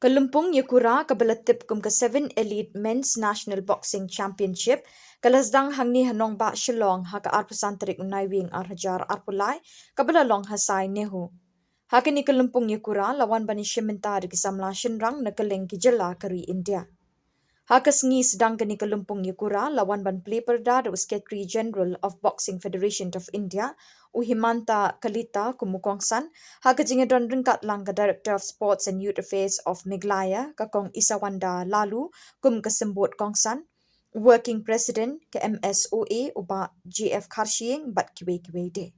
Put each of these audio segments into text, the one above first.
Kalumpung Yakura kabalatip kum ka 7 Elite Men's National Boxing Championship kalasdang hangni hanong ba Shillong ha ka arpusantarik unai wing arhajar arpulai kabala long hasai nehu. Hakini Kalumpung Yakura lawan bani Shiminta di kisamla Shinrang nakaleng kijela kari India. Hakas ngi sedang kini Kalumpung Yakura lawan ban Pleperda the Secretary General of Boxing Federation of India Uhimanta Kalita Kumukongsan haka jingadon ringkat lang ka Director of Sports and Youth Affairs of Meghalaya kakong Isawanda Lalu kum kasembut Kongsan Working President ke MSOA uba GF Kharshieng bat kiwe-kiwe de.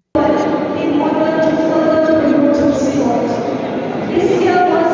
In order to further improve sport, this year was